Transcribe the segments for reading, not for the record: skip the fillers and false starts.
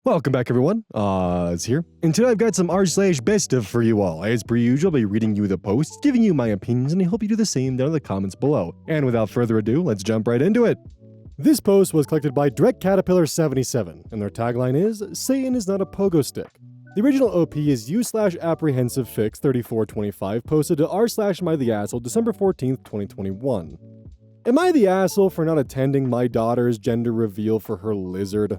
Welcome back, everyone. It's here. And today I've got some r/BestOf for you all. As per usual, I'll be reading you the posts, giving you my opinions, and I hope you do the same down in the comments below. And without further ado, let's jump right into it. This post was collected by Direct Caterpillar 77, and their tagline is, "Satan is not a pogo stick." The original OP is u/apprehensivefix 3425, posted to r/mytheasshole December 14th, 2021. Am I the asshole for not attending my daughter's gender reveal for her lizard?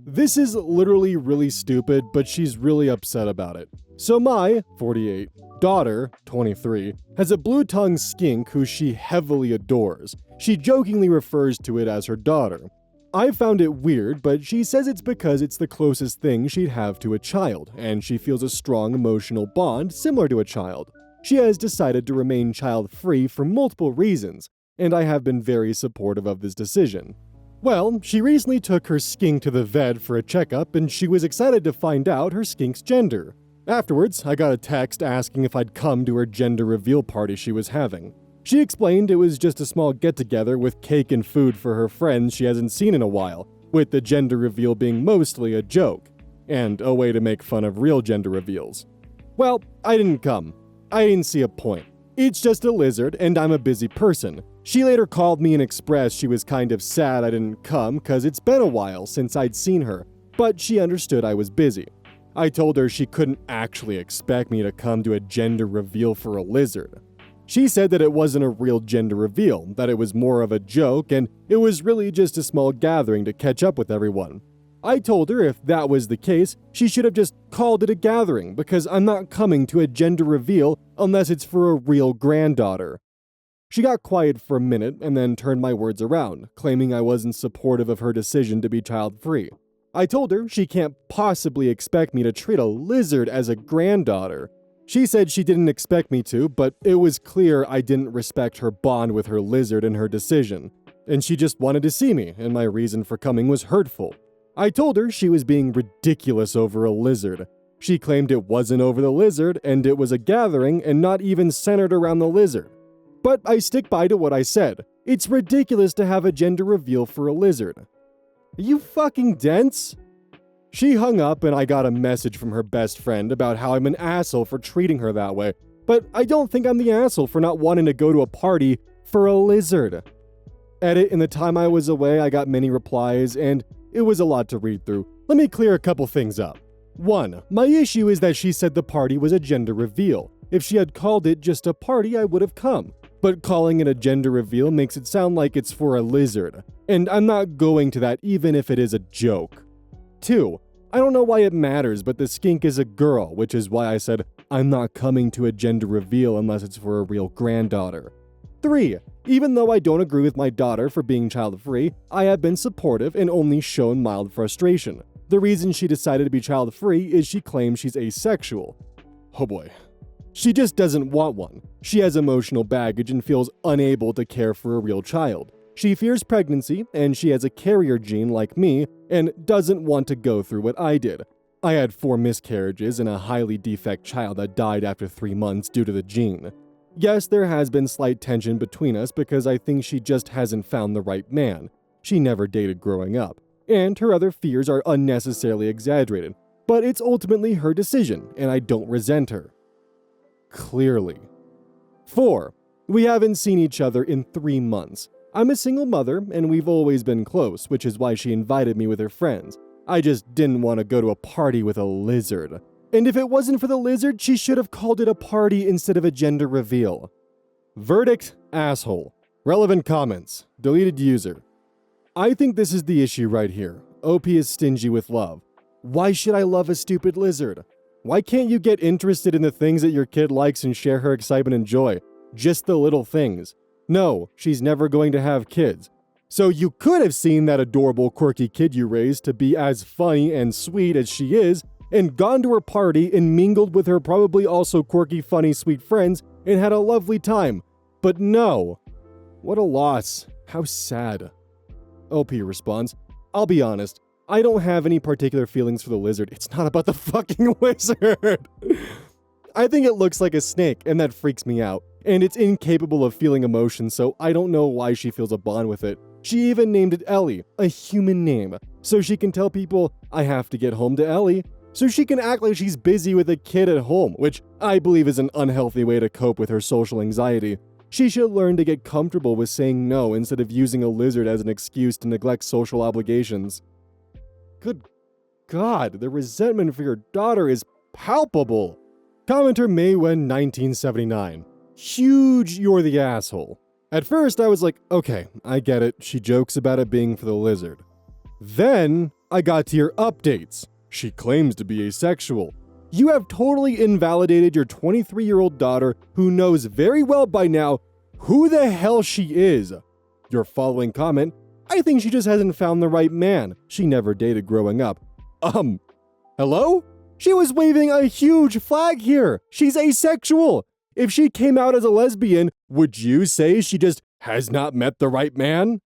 This is literally really stupid, but she's really upset about it. So my, 48, daughter, 23, has a blue-tongued skink who she heavily adores. She jokingly refers to it as her daughter. I found it weird, but she says it's because it's the closest thing she'd have to a child, and she feels a strong emotional bond similar to a child. She has decided to remain child-free for multiple reasons, and I have been very supportive of this decision. Well, she recently took her skink to the vet for a checkup, and she was excited to find out her skink's gender. Afterwards, I got a text asking if I'd come to her gender reveal party she was having. She explained it was just a small get-together with cake and food for her friends she hasn't seen in a while, with the gender reveal being mostly a joke, and a way to make fun of real gender reveals. Well, I didn't come. I didn't see a point. It's just a lizard, and I'm a busy person. She later called me and expressed she was kind of sad I didn't come cause it's been a while since I'd seen her, but she understood I was busy. I told her she couldn't actually expect me to come to a gender reveal for a lizard. She said that it wasn't a real gender reveal, that it was more of a joke, and it was really just a small gathering to catch up with everyone. I told her if that was the case, she should have just called it a gathering because I'm not coming to a gender reveal unless it's for a real granddaughter. She got quiet for a minute and then turned my words around, claiming I wasn't supportive of her decision to be child-free. I told her she can't possibly expect me to treat a lizard as a granddaughter. She said she didn't expect me to, but it was clear I didn't respect her bond with her lizard and her decision, and she just wanted to see me, and my reason for coming was hurtful. I told her she was being ridiculous over a lizard. She claimed it wasn't over the lizard, and it was a gathering and not even centered around the lizard. But I stick by to what I said. It's ridiculous to have a gender reveal for a lizard. Are you fucking dense? She hung up and I got a message from her best friend about how I'm an asshole for treating her that way, but I don't think I'm the asshole for not wanting to go to a party for a lizard. Edit, in the time I was away, I got many replies, and it was a lot to read through. Let me clear a couple things up. 1. My issue is that she said the party was a gender reveal. If she had called it just a party, I would have come. But calling it a gender reveal makes it sound like it's for a lizard, and I'm not going to that even if it is a joke. 2. I don't know why it matters, but the skink is a girl, which is why I said I'm not coming to a gender reveal unless it's for a real granddaughter. 3. Even though I don't agree with my daughter for being child-free, I have been supportive and only shown mild frustration. The reason she decided to be child-free is she claims she's asexual. Oh boy. She just doesn't want one. She has emotional baggage and feels unable to care for a real child. She fears pregnancy, and she has a carrier gene like me, and doesn't want to go through what I did. I had 4 miscarriages and a highly defect child that died after 3 months due to the gene. Yes, there has been slight tension between us because I think she just hasn't found the right man. She never dated growing up, and her other fears are unnecessarily exaggerated, but it's ultimately her decision, and I don't resent her. Clearly. 4. We haven't seen each other in 3 months. I'm a single mother, and we've always been close, which is why she invited me with her friends. I just didn't want to go to a party with a lizard. And if it wasn't for the lizard, she should have called it a party instead of a gender reveal. Verdict, asshole. Relevant comments. Deleted user. I think this is the issue right here. OP is stingy with love. Why should I love a stupid lizard? Why can't you get interested in the things that your kid likes and share her excitement and joy? Just the little things. No, she's never going to have kids. So you could have seen that adorable, quirky kid you raised to be as funny and sweet as she is, and gone to her party and mingled with her probably also quirky, funny, sweet friends and had a lovely time. But no. What a loss. How sad. OP responds, I'll be honest. I don't have any particular feelings for the lizard. It's not about the fucking lizard. I think it looks like a snake, and that freaks me out. And it's incapable of feeling emotion, so I don't know why she feels a bond with it. She even named it Ellie, a human name. so she can tell people, I have to get home to Ellie, so she can act like she's busy with a kid at home, which I believe is an unhealthy way to cope with her social anxiety. She should learn to get comfortable with saying no instead of using a lizard as an excuse to neglect social obligations. Good God, the resentment for your daughter is palpable. Commenter Maywen 1979. Huge you're the asshole. At first I was like, okay, I get it, she jokes about it being for the lizard. Then I got to your updates. She claims to be asexual. You have totally invalidated your 23-year-old daughter who knows very well by now who the hell she is. Your following comment, I think she just hasn't found the right man. She never dated growing up. Hello? She was waving a huge flag here. She's asexual. If she came out as a lesbian, would you say she just has not met the right man?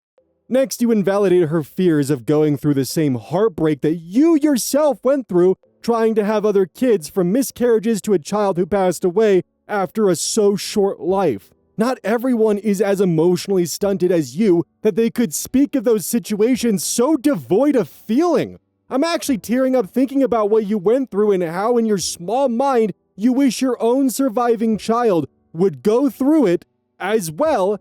Next, you invalidate her fears of going through the same heartbreak that you yourself went through trying to have other kids, from miscarriages to a child who passed away after a so short life. Not everyone is as emotionally stunted as you that they could speak of those situations so devoid of feeling. I'm actually tearing up thinking about what you went through and how in your small mind you wish your own surviving child would go through it as well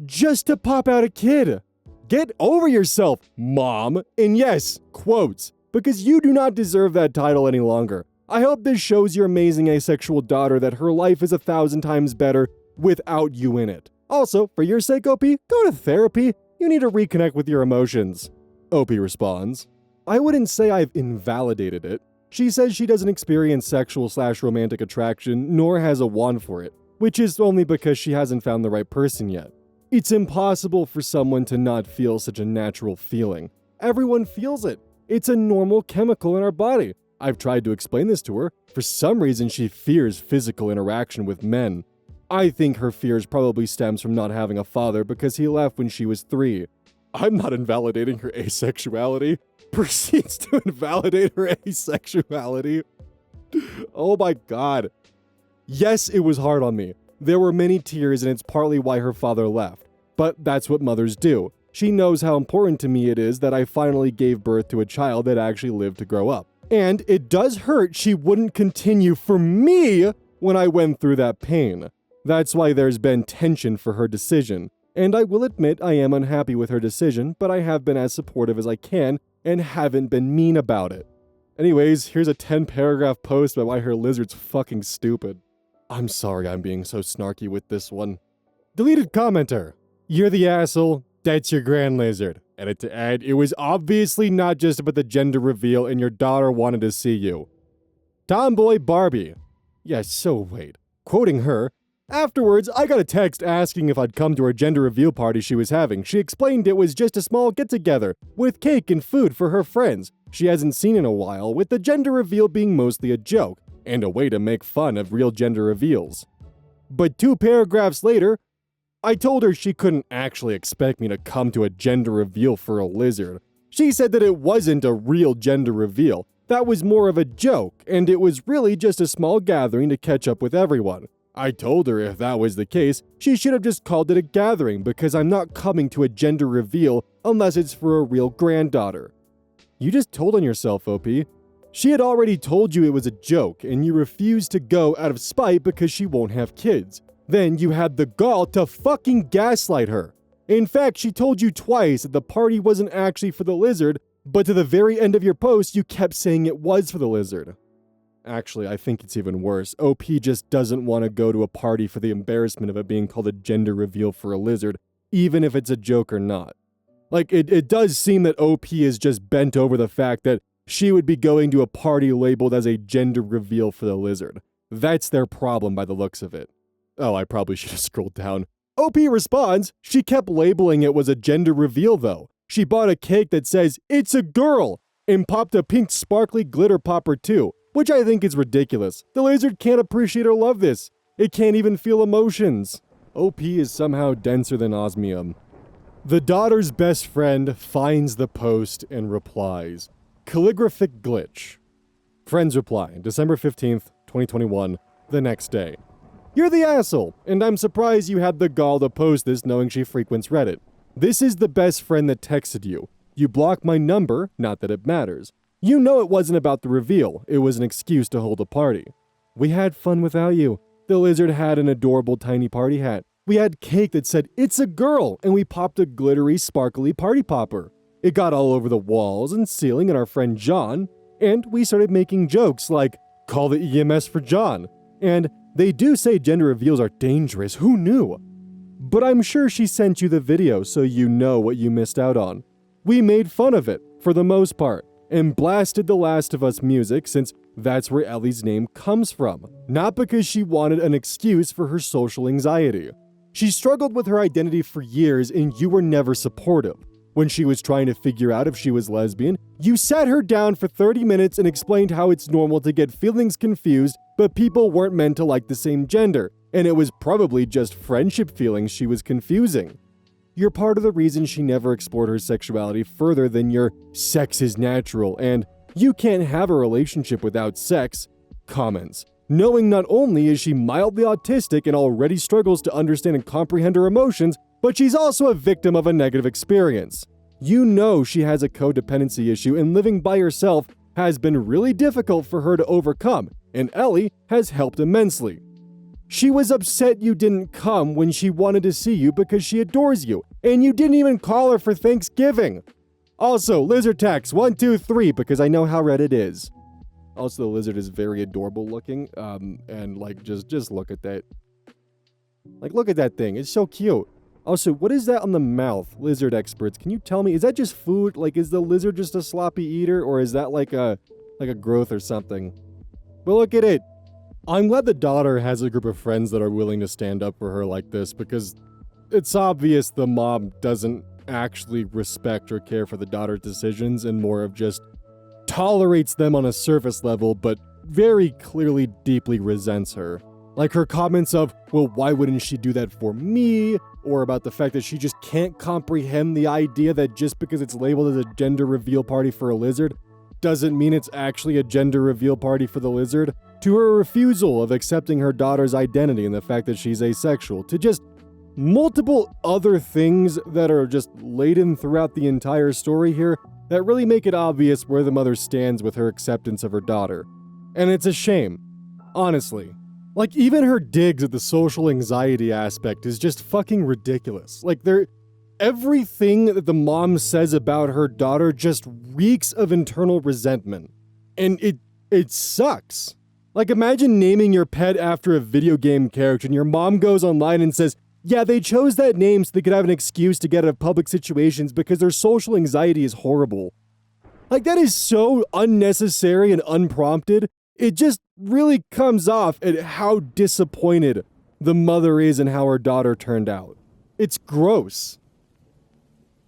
just to pop out a kid. Get over yourself, Mom. And yes, quotes, because you do not deserve that title any longer. I hope this shows your amazing asexual daughter that her life is 1,000 times better without you in it. Also, for your sake, OP, go to therapy. You need to reconnect with your emotions. OP responds, I wouldn't say I've invalidated it. She says she doesn't experience sexual/romantic attraction, nor has a wand for it, which is only because she hasn't found the right person yet. It's impossible for someone to not feel such a natural feeling. Everyone feels it. It's a normal chemical in our body. I've tried to explain this to her. For some reason, she fears physical interaction with men. I think her fears probably stems from not having a father because he left when she was 3. I'm not invalidating her asexuality. Proceeds to invalidate her asexuality. Oh my God. Yes, it was hard on me. There were many tears, and it's partly why her father left. But that's what mothers do. She knows how important to me it is that I finally gave birth to a child that actually lived to grow up. And it does hurt she wouldn't continue for me when I went through that pain. That's why there's been tension for her decision. And I will admit I am unhappy with her decision, but I have been as supportive as I can and haven't been mean about it. Anyways, here's a 10-paragraph post about why her lizard's fucking stupid. I'm sorry I'm being so snarky with this one. Deleted commenter. You're the asshole. That's your grand lizard. Edit to add, it was obviously not just about the gender reveal and your daughter wanted to see you. Tomboy Barbie. Yeah, so wait. Quoting her, afterwards, I got a text asking if I'd come to her gender reveal party she was having. She explained it was just a small get-together with cake and food for her friends she hasn't seen in a while, with the gender reveal being mostly a joke and a way to make fun of real gender reveals. But 2 paragraphs later, I told her she couldn't actually expect me to come to a gender reveal for a lizard. She said that it wasn't a real gender reveal. That was more of a joke, and it was really just a small gathering to catch up with everyone. I told her if that was the case, she should have just called it a gathering because I'm not coming to a gender reveal unless it's for a real granddaughter. You just told on yourself, OP. She had already told you it was a joke, and you refused to go out of spite because she won't have kids. Then you had the gall to fucking gaslight her. In fact, she told you twice that the party wasn't actually for the lizard, but to the very end of your post, you kept saying it was for the lizard. Actually, I think it's even worse. OP just doesn't want to go to a party for the embarrassment of it being called a gender reveal for a lizard, even if it's a joke or not. Like, it does seem that OP is just bent over the fact that she would be going to a party labeled as a gender reveal for the lizard. That's their problem by the looks of it. Oh, I probably should have scrolled down. OP responds, she kept labeling it was a gender reveal though. She bought a cake that says, it's a girl, and popped a pink sparkly glitter popper too, which I think is ridiculous. The lizard can't appreciate or love this. It can't even feel emotions. OP is somehow denser than osmium. The daughter's best friend finds the post and replies, calligraphic glitch. Friends reply, December 15th, 2021, the next day. You're the asshole, and I'm surprised you had the gall to post this knowing she frequents Reddit. This is the best friend that texted you. You block my number, not that it matters. You know it wasn't about the reveal, it was an excuse to hold a party. We had fun without you. The lizard had an adorable tiny party hat. We had cake that said, "It's a girl," and we popped a glittery, sparkly party popper. It got all over the walls and ceiling and our friend John, and we started making jokes like, "Call the EMS for John." And they do say gender reveals are dangerous, who knew? But I'm sure she sent you the video so you know what you missed out on. We made fun of it, for the most part, and blasted The Last of Us music since that's where Ellie's name comes from, not because she wanted an excuse for her social anxiety. She struggled with her identity for years and you were never supportive. When she was trying to figure out if she was lesbian, you sat her down for 30 minutes and explained how it's normal to get feelings confused, but people weren't meant to like the same gender, and it was probably just friendship feelings she was confusing. You're part of the reason she never explored her sexuality further than your "sex is natural" and "you can't have a relationship without sex" comments. Knowing not only is she mildly autistic and already struggles to understand and comprehend her emotions, but she's also a victim of a negative experience. You know she has a codependency issue and living by herself has been really difficult for her to overcome, and Ellie has helped immensely. She was upset you didn't come when she wanted to see you because she adores you, and you didn't even call her for Thanksgiving. Also, lizard tax 1, 2, 3 because I know how red it is. Also, the lizard is very adorable looking, and like just look at that. Like look at that thing, it's so cute. Also, what is that on the mouth? Lizard experts, can you tell me, is that just food? Like, is the lizard just a sloppy eater, or is that like a growth or something? But look at it. I'm glad the daughter has a group of friends that are willing to stand up for her like this, because it's obvious the mom doesn't actually respect or care for the daughter's decisions and more of just tolerates them on a surface level, but very clearly deeply resents her. Like her comments of, "Well, why wouldn't she do that for me?" Or about the fact that she just can't comprehend the idea that just because it's labeled as a gender reveal party for a lizard doesn't mean it's actually a gender reveal party for the lizard. To her refusal of accepting her daughter's identity and the fact that she's asexual. To just multiple other things that are just laden throughout the entire story here that really make it obvious where the mother stands with her acceptance of her daughter. And it's a shame. Honestly. Like, even her digs at the social anxiety aspect is just fucking ridiculous. Like, everything that the mom says about her daughter just reeks of internal resentment. And it sucks. Like, imagine naming your pet after a video game character and your mom goes online and says, "Yeah, they chose that name so they could have an excuse to get out of public situations because their social anxiety is horrible." Like, that is so unnecessary and unprompted. It just really comes off at how disappointed the mother is in how her daughter turned out. It's gross.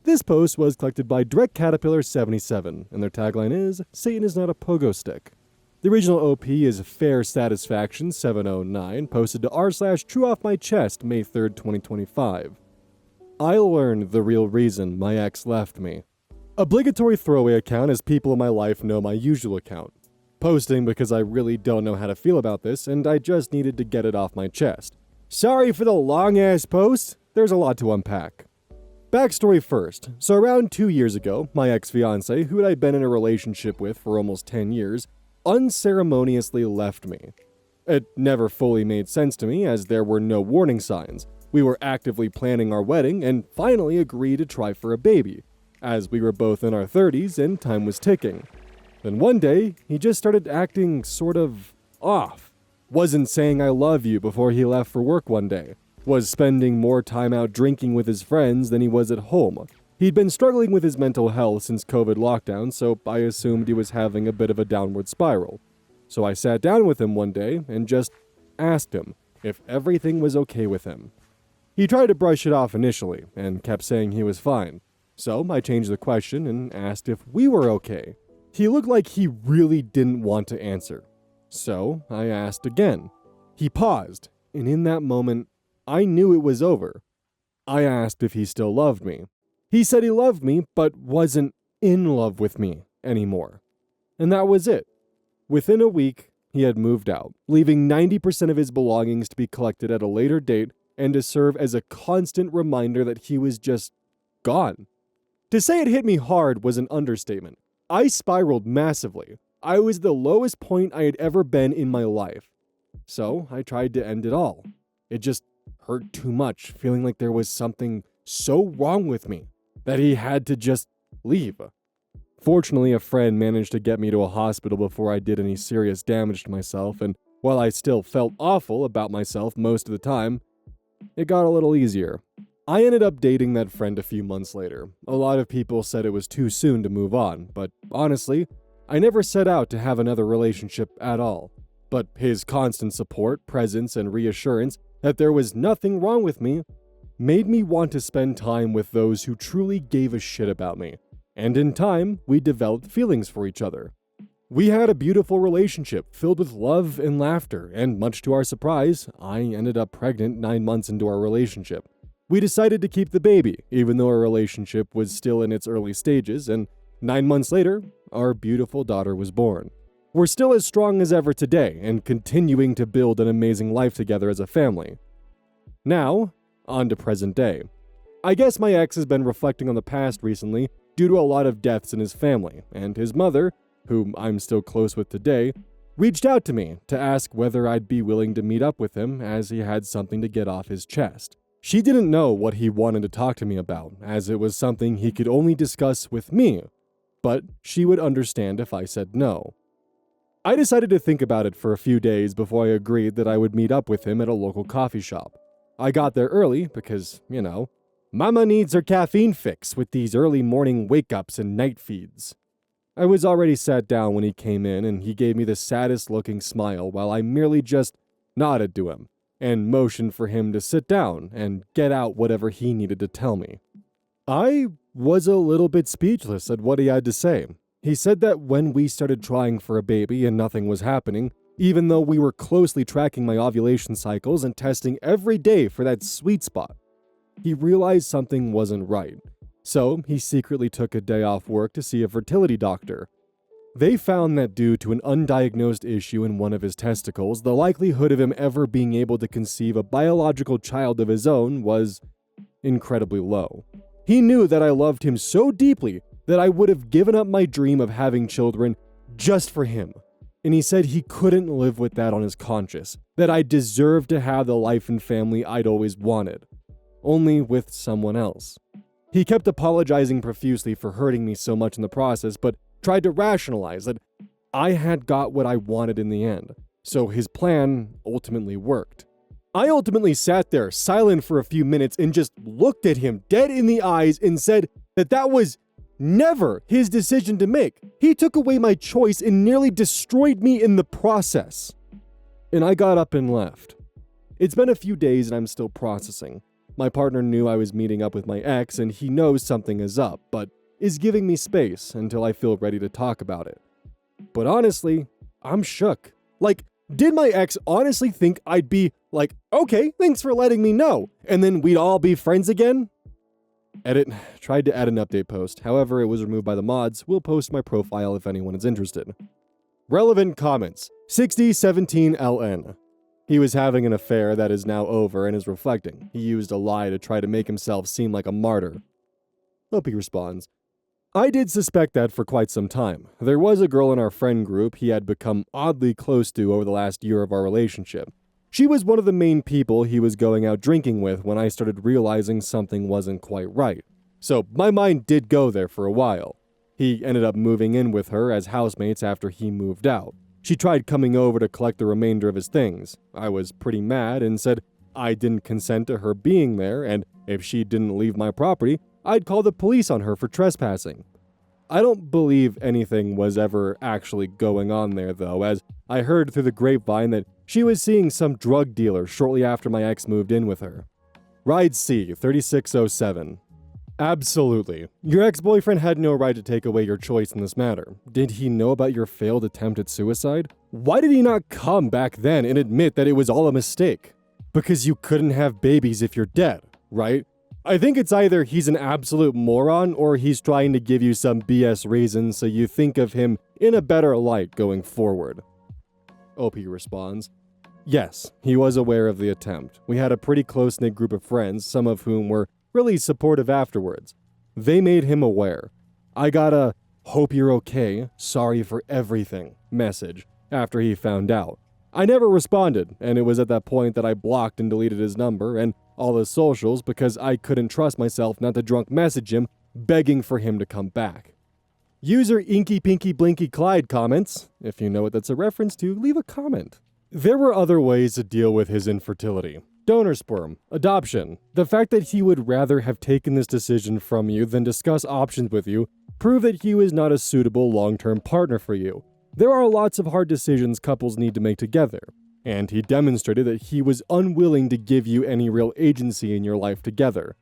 This post was collected by Direct Caterpillar 77, and their tagline is, "Satan is not a pogo stick." The original OP is Fair Satisfaction 709, posted to r/TrueOffMyChest May 3rd, 2025. I learned the real reason my ex left me. Obligatory throwaway account as people in my life know my usual account. Posting because I really don't know how to feel about this and I just needed to get it off my chest. Sorry for the long-ass post, there's a lot to unpack. Backstory first. So around 2 years ago, my ex-fiancé, who I'd been in a relationship with for almost 10 years, unceremoniously left me. It never fully made sense to me as there were no warning signs. We were actively planning our wedding and finally agreed to try for a baby, as we were both in our 30s and time was ticking. Then one day, he just started acting sort of off. Wasn't saying "I love you" before he left for work one day. Was spending more time out drinking with his friends than he was at home. He'd been struggling with his mental health since COVID lockdown, so I assumed he was having a bit of a downward spiral. So I sat down with him one day and just asked him if everything was okay with him. He tried to brush it off initially and kept saying he was fine. So I changed the question and asked if we were okay. He looked like he really didn't want to answer. So I asked again. He paused, and in that moment, I knew it was over. I asked if he still loved me. He said he loved me, but wasn't in love with me anymore. And that was it. Within a week, he had moved out, leaving 90% of his belongings to be collected at a later date and to serve as a constant reminder that he was just gone. To say it hit me hard was an understatement. I spiraled massively. I was the lowest point I had ever been in my life. So I tried to end it all. It just hurt too much, feeling like there was something so wrong with me that he had to just leave. Fortunately, a friend managed to get me to a hospital before I did any serious damage to myself, and while I still felt awful about myself most of the time, it got a little easier. I ended up dating that friend a few months later. A lot of people said it was too soon to move on, but honestly, I never set out to have another relationship at all. But his constant support, presence, and reassurance that there was nothing wrong with me made me want to spend time with those who truly gave a shit about me. And in time, we developed feelings for each other. We had a beautiful relationship filled with love and laughter, and much to our surprise, I ended up pregnant 9 months into our relationship. We decided to keep the baby, even though our relationship was still in its early stages, and 9 months later, our beautiful daughter was born. We're still as strong as ever today, and continuing to build an amazing life together as a family. Now, on to present day. I guess my ex has been reflecting on the past recently due to a lot of deaths in his family, and his mother, whom I'm still close with today, reached out to me to ask whether I'd be willing to meet up with him as he had something to get off his chest. She didn't know what he wanted to talk to me about, as it was something he could only discuss with me, but she would understand if I said no. I decided to think about it for a few days before I agreed that I would meet up with him at a local coffee shop. I got there early because, Mama needs her caffeine fix with these early morning wake-ups and night feeds. I was already sat down when he came in, and he gave me the saddest looking smile while I merely just nodded to him and motioned for him to sit down and get out whatever he needed to tell me. I was a little bit speechless at what he had to say. He said that when we started trying for a baby and nothing was happening, even though we were closely tracking my ovulation cycles and testing every day for that sweet spot, he realized something wasn't right. So he secretly took a day off work to see a fertility doctor. They found that due to an undiagnosed issue in one of his testicles, the likelihood of him ever being able to conceive a biological child of his own was incredibly low. He knew that I loved him so deeply that I would have given up my dream of having children just for him. And he said he couldn't live with that on his conscience, that I deserved to have the life and family I'd always wanted, only with someone else. He kept apologizing profusely for hurting me so much in the process, but tried to rationalize that I had got what I wanted in the end, so his plan ultimately worked. I ultimately sat there silent for a few minutes and just looked at him dead in the eyes and said that was never his decision to make. He took away my choice and nearly destroyed me in the process. And I got up and left. It's been a few days and I'm still processing. My partner knew I was meeting up with my ex and he knows something is up, but is giving me space until I feel ready to talk about it. But honestly, I'm shook. Did my ex honestly think I'd be like, okay, thanks for letting me know, and then we'd all be friends again? Edit. Tried to add an update post. However, it was removed by the mods. We'll post my profile if anyone is interested. Relevant comments. 6017LN. He was having an affair that is now over and is reflecting. He used a lie to try to make himself seem like a martyr. Lofi responds, I did suspect that for quite some time. There was a girl in our friend group he had become oddly close to over the last year of our relationship. She was one of the main people he was going out drinking with when I started realizing something wasn't quite right. So my mind did go there for a while. He ended up moving in with her as housemates after he moved out. She tried coming over to collect the remainder of his things. I was pretty mad and said I didn't consent to her being there, and if she didn't leave my property, I'd call the police on her for trespassing. I don't believe anything was ever actually going on there though, as I heard through the grapevine that she was seeing some drug dealer shortly after my ex moved in with her. Ride C, 3607. Absolutely. Your ex-boyfriend had no right to take away your choice in this matter. Did he know about your failed attempt at suicide? Why did he not come back then and admit that it was all a mistake? Because you couldn't have babies if you're dead, right? I think it's either he's an absolute moron or he's trying to give you some BS reason so you think of him in a better light going forward. OP responds, yes, he was aware of the attempt. We had a pretty close-knit group of friends, some of whom were really supportive afterwards. They made him aware. I got a "hope you're okay, sorry for everything" message after he found out. I never responded, and it was at that point that I blocked and deleted his number and all his socials because I couldn't trust myself not to drunk message him begging for him to come back. User Inky Pinky Blinky Clyde comments, if you know what that's a reference to, leave a comment. There were other ways to deal with his infertility. Donor sperm, adoption. The fact that he would rather have taken this decision from you than discuss options with you prove that he was not a suitable long-term partner for you. There are lots of hard decisions couples need to make together, and he demonstrated that he was unwilling to give you any real agency in your life together.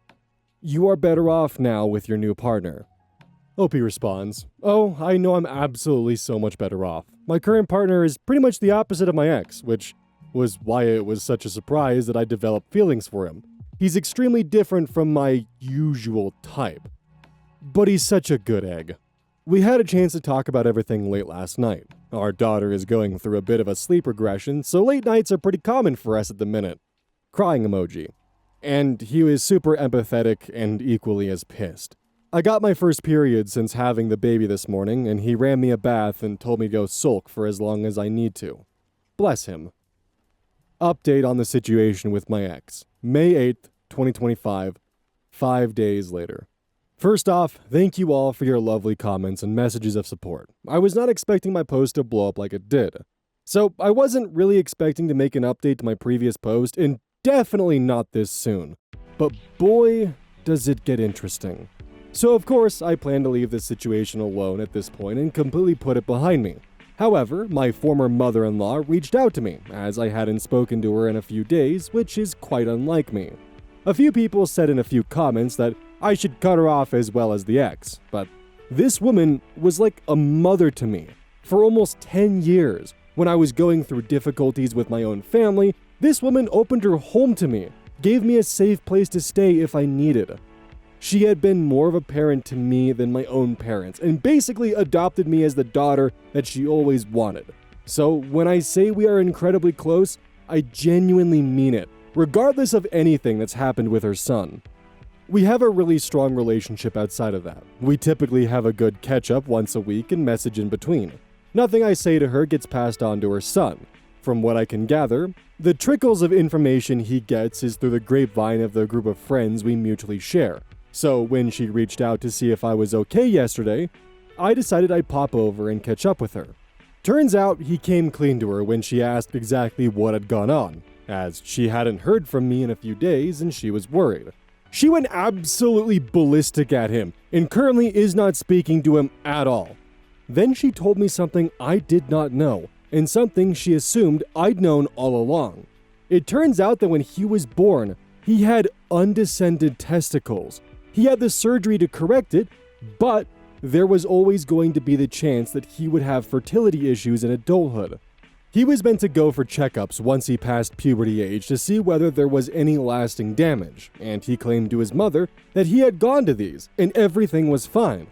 You are better off now with your new partner. Opie responds, "Oh, I know I'm absolutely so much better off. My current partner is pretty much the opposite of my ex, which was why it was such a surprise that I developed feelings for him. He's extremely different from my usual type. But he's such a good egg." We had a chance to talk about everything late last night. Our daughter is going through a bit of a sleep regression, so late nights are pretty common for us at the minute. Crying emoji. And he was super empathetic and equally as pissed. I got my first period since having the baby this morning, and he ran me a bath and told me to go sulk for as long as I need to. Bless him. Update on the situation with my ex. May 8th, 2025, 5 days later. First off, thank you all for your lovely comments and messages of support. I was not expecting my post to blow up like it did. So I wasn't really expecting to make an update to my previous post, and definitely not this soon. But boy, does it get interesting. So of course, I plan to leave this situation alone at this point and completely put it behind me. However, my former mother-in-law reached out to me, as I hadn't spoken to her in a few days, which is quite unlike me. A few people said in a few comments that I should cut her off as well as the ex, but this woman was like a mother to me. For almost 10 years, when I was going through difficulties with my own family, this woman opened her home to me, gave me a safe place to stay if I needed. She had been more of a parent to me than my own parents, and basically adopted me as the daughter that she always wanted. So when I say we are incredibly close, I genuinely mean it, regardless of anything that's happened with her son. We have a really strong relationship outside of that. We typically have a good catch-up once a week and message in between. Nothing I say to her gets passed on to her son. From what I can gather, the trickles of information he gets is through the grapevine of the group of friends we mutually share. So when she reached out to see if I was okay yesterday, I decided I'd pop over and catch up with her. Turns out he came clean to her when she asked exactly what had gone on, as she hadn't heard from me in a few days and she was worried. She went absolutely ballistic at him and currently is not speaking to him at all. Then she told me something I did not know, and something she assumed I'd known all along. It turns out that when he was born, he had undescended testicles. He had the surgery to correct it, but there was always going to be the chance that he would have fertility issues in adulthood. He was meant to go for checkups once he passed puberty age to see whether there was any lasting damage, and he claimed to his mother that he had gone to these and everything was fine.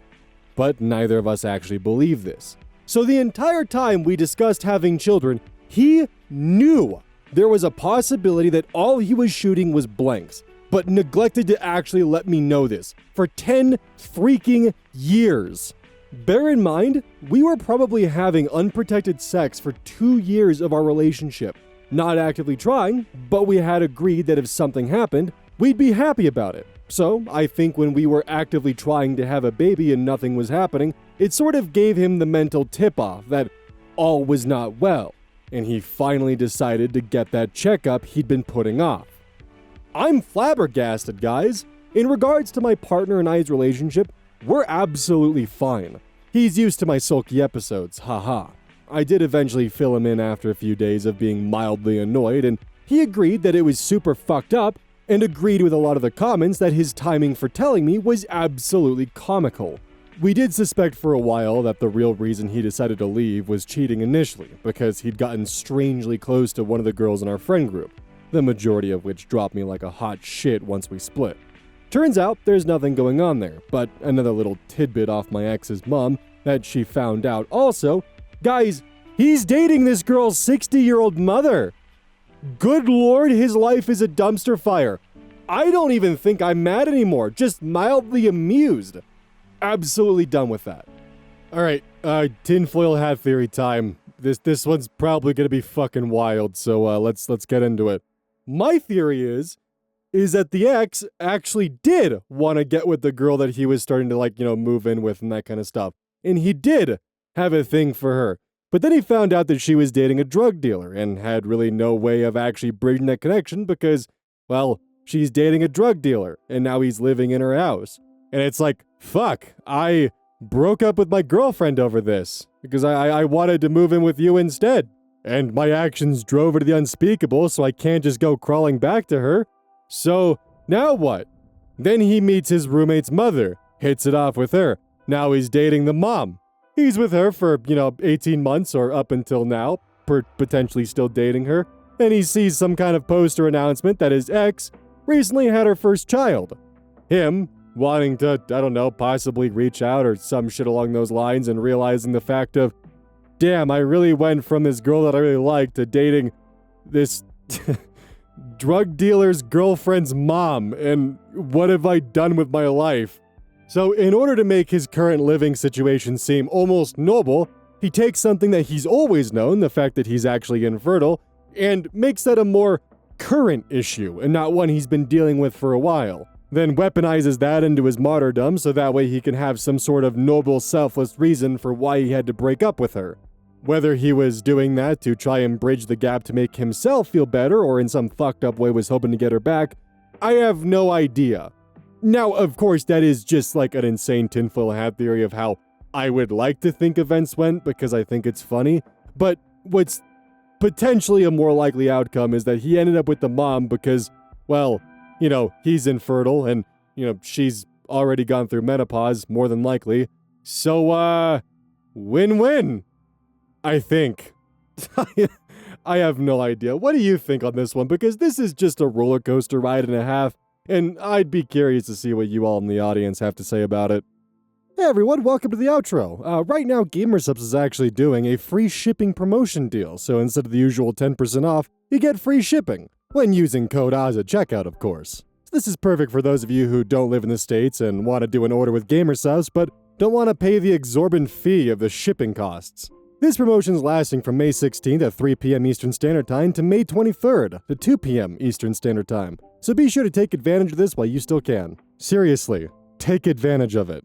But neither of us actually believed this. So the entire time we discussed having children, he knew there was a possibility that all he was shooting was blanks, but neglected to actually let me know this for 10 freaking years. Bear in mind, we were probably having unprotected sex for 2 years of our relationship. Not actively trying, but we had agreed that if something happened, we'd be happy about it. So I think when we were actively trying to have a baby and nothing was happening, it sort of gave him the mental tip-off that all was not well, and he finally decided to get that checkup he'd been putting off. I'm flabbergasted, guys. In regards to my partner and I's relationship, we're absolutely fine. He's used to my sulky episodes, haha. I did eventually fill him in after a few days of being mildly annoyed, and he agreed that it was super fucked up, and agreed with a lot of the comments that his timing for telling me was absolutely comical. We did suspect for a while that the real reason he decided to leave was cheating initially, because he'd gotten strangely close to one of the girls in our friend group, the majority of which dropped me like a hot shit once we split. Turns out there's nothing going on there, but another little tidbit off my ex's mom that she found out also, guys, he's dating this girl's 60-year-old mother. Good lord, his life is a dumpster fire. I don't even think I'm mad anymore, just mildly amused. Absolutely done with that. Alright, tinfoil hat theory time. This one's probably gonna be fucking wild, so let's get into it. My theory is that the ex actually did want to get with the girl that he was starting to, like, move in with and that kind of stuff. And he did have a thing for her. But then he found out that she was dating a drug dealer and had really no way of actually bridging that connection because, well, she's dating a drug dealer and now he's living in her house. And it's like, fuck, I broke up with my girlfriend over this because I wanted to move in with you instead. And my actions drove her to the unspeakable, so I can't just go crawling back to her. So, now what? Then he meets his roommate's mother, hits it off with her. Now he's dating the mom. He's with her for, 18 months or up until now, potentially still dating her. Then he sees some kind of poster announcement that his ex recently had her first child. Him wanting to, I don't know, possibly reach out or some shit along those lines and realizing the fact of, damn, I really went from this girl that I really liked to dating this drug dealer's girlfriend's mom, and what have I done with my life? So in order to make his current living situation seem almost noble, he takes something that he's always known, the fact that he's actually infertile, and makes that a more current issue and not one he's been dealing with for a while. Then weaponizes that into his martyrdom so that way he can have some sort of noble, selfless reason for why he had to break up with her. Whether he was doing that to try and bridge the gap to make himself feel better or in some fucked up way was hoping to get her back, I have no idea. Now, of course, that is just like an insane tinfoil hat theory of how I would like to think events went because I think it's funny, but what's potentially a more likely outcome is that he ended up with the mom because, well, he's infertile and, she's already gone through menopause, more than likely. So, win-win. I think. I have no idea. What do you think on this one? Because this is just a roller coaster ride and a half, and I'd be curious to see what you all in the audience have to say about it. Hey everyone, welcome to the outro. Right now, GamerSubs is actually doing a free shipping promotion deal, so instead of the usual 10% off, you get free shipping, when using code OZ at checkout, of course. So this is perfect for those of you who don't live in the States and want to do an order with GamerSubs, but don't want to pay the exorbitant fee of the shipping costs. This promotion is lasting from May 16th at 3 p.m. Eastern Standard Time to May 23rd at 2 p.m. Eastern Standard Time. So be sure to take advantage of this while you still can. Seriously, take advantage of it.